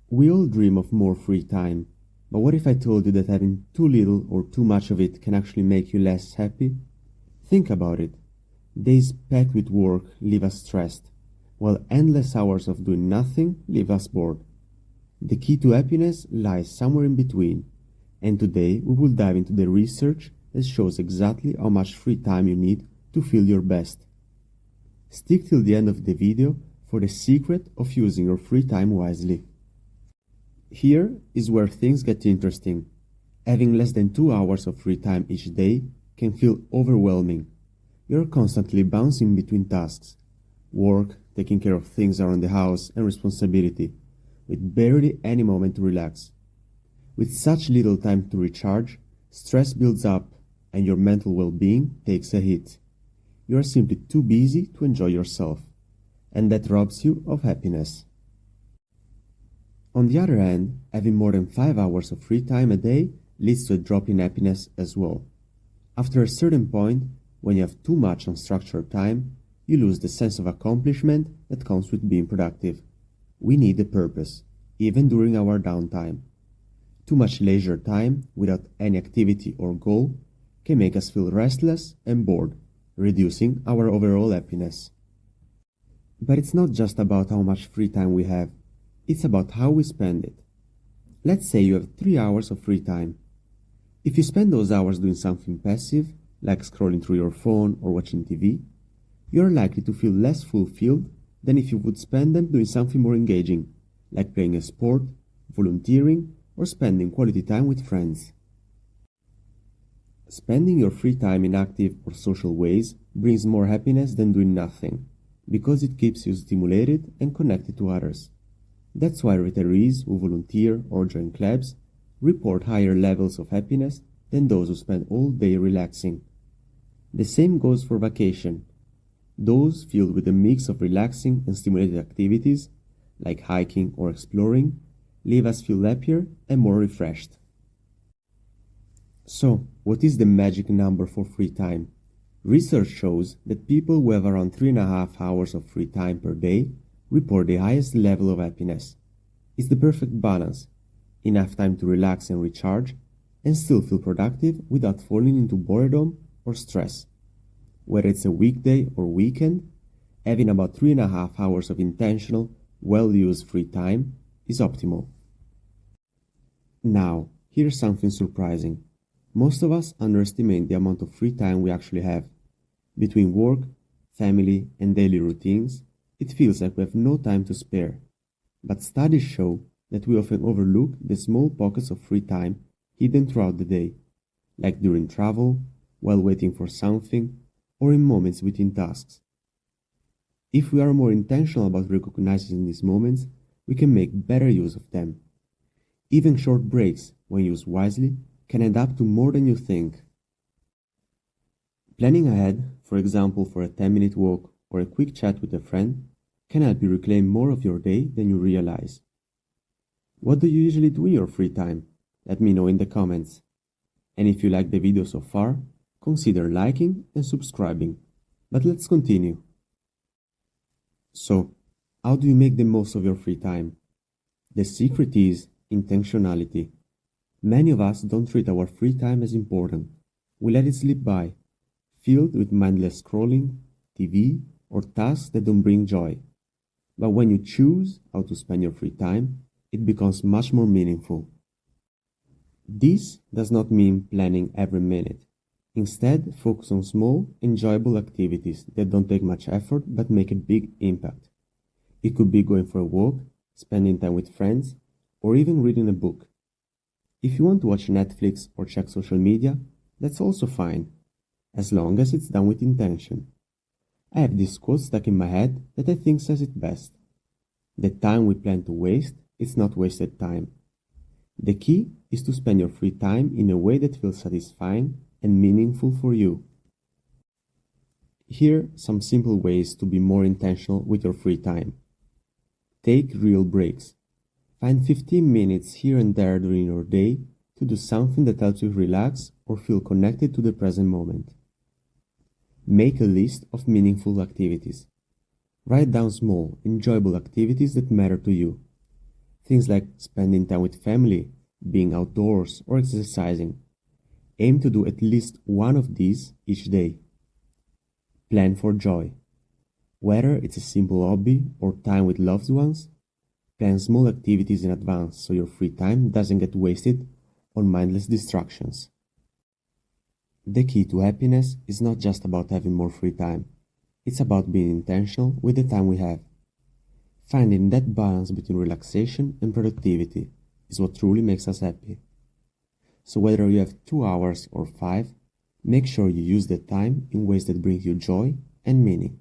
We all dream of more free time, but what if I told you that having too little or too much of it can actually make you less happy? Think about it. Days packed with work leave us stressed, while endless hours of doing nothing leave us bored. The key to happiness lies somewhere in between, and today we will dive into the research that shows exactly how much free time you need to feel your best. Stick till the end of the video for the secret of using your free time wisely. Here is where things get interesting. Having less than 2 hours of free time each day can feel overwhelming. You're constantly bouncing between tasks, work, taking care of things around the house, and responsibility, with barely any moment to relax. With such little time to recharge, stress builds up and your mental well-being takes a hit. You are simply too busy to enjoy yourself, and that robs you of happiness. On the other hand, having more than 5 hours of free time a day leads to a drop in happiness as well. After a certain point, when you have too much unstructured time, you lose the sense of accomplishment that comes with being productive. We need a purpose, even during our downtime. Too much leisure time without any activity or goal can make us feel restless and bored, reducing our overall happiness. But it's not just about how much free time we have, it's about how we spend it. Let's say you have 3 hours of free time. If you spend those hours doing something passive, like scrolling through your phone or watching TV, you're likely to feel less fulfilled than if you would spend them doing something more engaging, like playing a sport, volunteering, or spending quality time with friends. Spending your free time in active or social ways brings more happiness than doing nothing, because it keeps you stimulated and connected to others. That's why retirees who volunteer or join clubs report higher levels of happiness than those who spend all day relaxing. The same goes for vacation. Those filled with a mix of relaxing and stimulated activities, like hiking or exploring, leave us feel happier and more refreshed. So, what is the magic number for free time? Research shows that people who have around 3.5 hours of free time per day report the highest level of happiness. It's the perfect balance, enough time to relax and recharge, and still feel productive without falling into boredom or stress. Whether it's a weekday or weekend, having about 3.5 hours of intentional, well-used free time is optimal. Now, here's something surprising. Most of us underestimate the amount of free time we actually have. Between work, family, and daily routines, it feels like we have no time to spare. But studies show that we often overlook the small pockets of free time hidden throughout the day, like during travel, while waiting for something, or in moments between tasks. If we are more intentional about recognizing these moments, we can make better use of them. Even short breaks, when used wisely, can add up to more than you think. Planning ahead, for example for a 10-minute walk or a quick chat with a friend, can help you reclaim more of your day than you realize. What do you usually do in your free time? Let me know in the comments. And if you liked the video so far, consider liking and subscribing. But let's continue. So, how do you make the most of your free time? The secret is intentionality. Many of us don't treat our free time as important. We let it slip by, filled with mindless scrolling, TV, or tasks that don't bring joy. But when you choose how to spend your free time, it becomes much more meaningful. This does not mean planning every minute. Instead, focus on small, enjoyable activities that don't take much effort but make a big impact. It could be going for a walk, spending time with friends, or even reading a book. If you want to watch Netflix or check social media, that's also fine, as long as it's done with intention. I have this quote stuck in my head that I think says it best. The time we plan to waste is not wasted time. The key is to spend your free time in a way that feels satisfying and meaningful for you. Here are some simple ways to be more intentional with your free time. Take real breaks. Find 15 minutes here and there during your day to do something that helps you relax or feel connected to the present moment. Make a list of meaningful activities. Write down small, enjoyable activities that matter to you. Things like spending time with family, being outdoors, or exercising. Aim to do at least one of these each day. Plan for joy. Whether it's a simple hobby or time with loved ones, plan small activities in advance so your free time doesn't get wasted on mindless distractions. The key to happiness is not just about having more free time, it's about being intentional with the time we have. Finding that balance between relaxation and productivity is what truly makes us happy. So whether you have 2 hours or 5, make sure you use the time in ways that bring you joy and meaning.